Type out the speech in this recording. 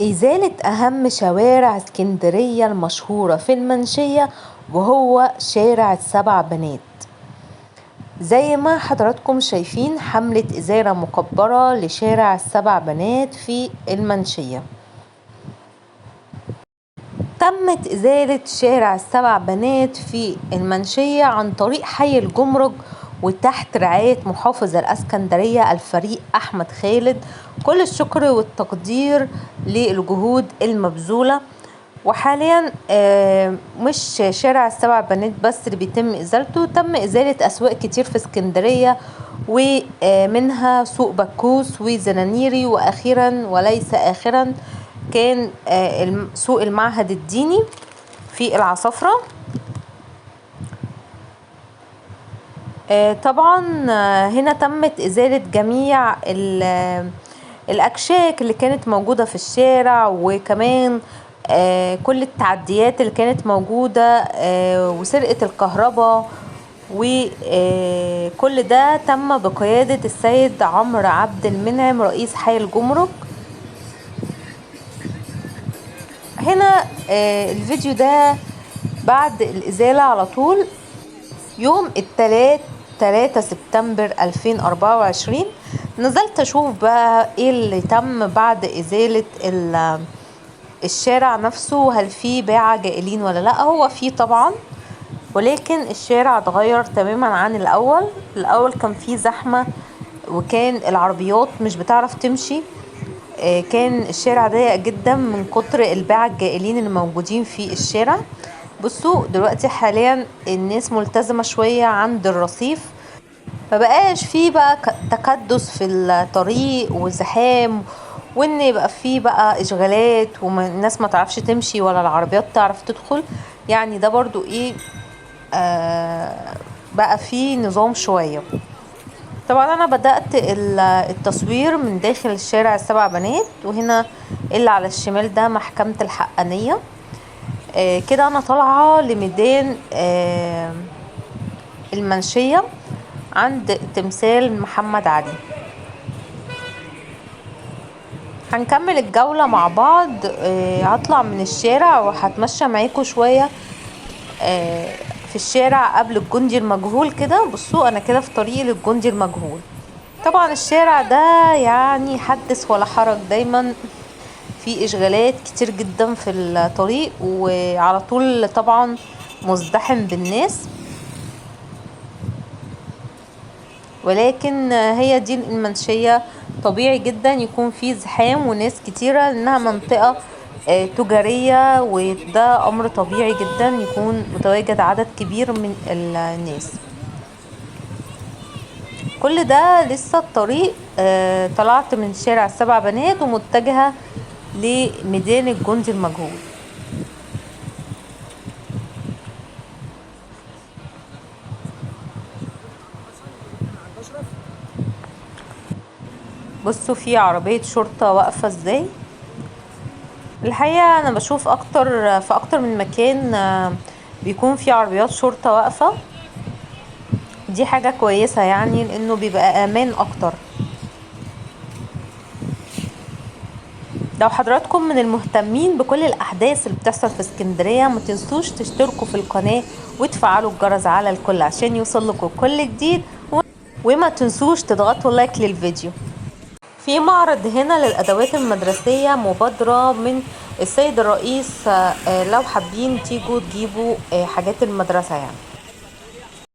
إزالة أهم شوارع اسكندرية المشهورة في المنشية، وهو شارع ال7 بنات. زي ما حضراتكم شايفين حملة إزالة مكبرة لشارع ال7 بنات في المنشية. تمت إزالة شارع ال7 بنات في المنشية عن طريق حي الجمرك وتحت رعاية محافظ الإسكندرية الفريق أحمد خالد. كل الشكر والتقدير للجهود المبذولة. وحاليا مش شارع ال7 بنات بس اللي بيتم إزالته، تم إزالة أسواق كتير في اسكندرية، ومنها سوق بكوس وزنانيري، وأخيرا وليس آخرا كان سوق المعهد الديني في العصافرة. طبعا هنا تمت إزالة جميع الأكشاك اللي كانت موجودة في الشارع، وكمان كل التعديات اللي كانت موجودة، وسرقة الكهرباء، وكل ده تم بقيادة السيد عمرو عبد المنعم رئيس حي الجمرك. هنا الفيديو ده بعد الإزالة على طول، يوم الثلاث 3 سبتمبر 2024 نزلت اشوف بقى ايه اللي تم بعد ازالة الشارع نفسه، هل في باعة جائلين ولا لا. هو في طبعا، ولكن الشارع اتغير تماما عن الاول كان في زحمة، وكان العربيات مش بتعرف تمشي. كان الشارع ضيق جدا من كتر الباعة الجائلين اللي موجودين في الشارع. بصوا دلوقتي حاليا الناس ملتزمة شوية عند الرصيف، مبقاش فيه بقى تكدس في الطريق وزحام، وان يبقى فيه بقى اشغالات والناس ما تعرفش تمشي ولا العربيات تعرف تدخل. يعني ده برضو ايه، بقى فيه نظام شوية. طبعا انا بدأت التصوير من داخل الشارع ال7 بنات، وهنا اللي على الشمال ده محكمة الحقانية. كده انا طالعة لميدان المنشية عند تمثال محمد علي. هنكمل الجولة مع بعض. هطلع من الشارع وهتمشى معاكم شوية في الشارع قبل الجندي المجهول. كده بصوا انا كده في طريقي للجندي المجهول. طبعا الشارع ده يعني حدث ولا حرج، دايما في اشغالات كتير جدا في الطريق، وعلى طول طبعا مزدحم بالناس، ولكن هي دي المنشية طبيعي جدا يكون في زحام وناس كتيرة، لانها منطقة تجارية، وده امر طبيعي جدا يكون متواجد عدد كبير من الناس. كل ده لسه الطريق. طلعت من شارع ال7 بنات ومتجهة لميدان الجندي المجهول. بصوا في عربية شرطة واقفة ازاي. الحقيقة انا بشوف في اكتر من مكان بيكون في عربيات شرطة واقفة، دي حاجة كويسة يعني، لانه بيبقى امان اكتر. لو حضراتكم من المهتمين بكل الاحداث اللي بتحصل في اسكندرية، ما تنسوش تشتركوا في القناة وتفعلوا الجرس على الكل عشان يوصل لكم كل جديد، وما تنسوش تضغطوا لايك للفيديو. في معرض هنا للأدوات المدرسية، مبادرة من السيد الرئيس، لو حابين تيجوا تجيبوا حاجات المدرسة يعني.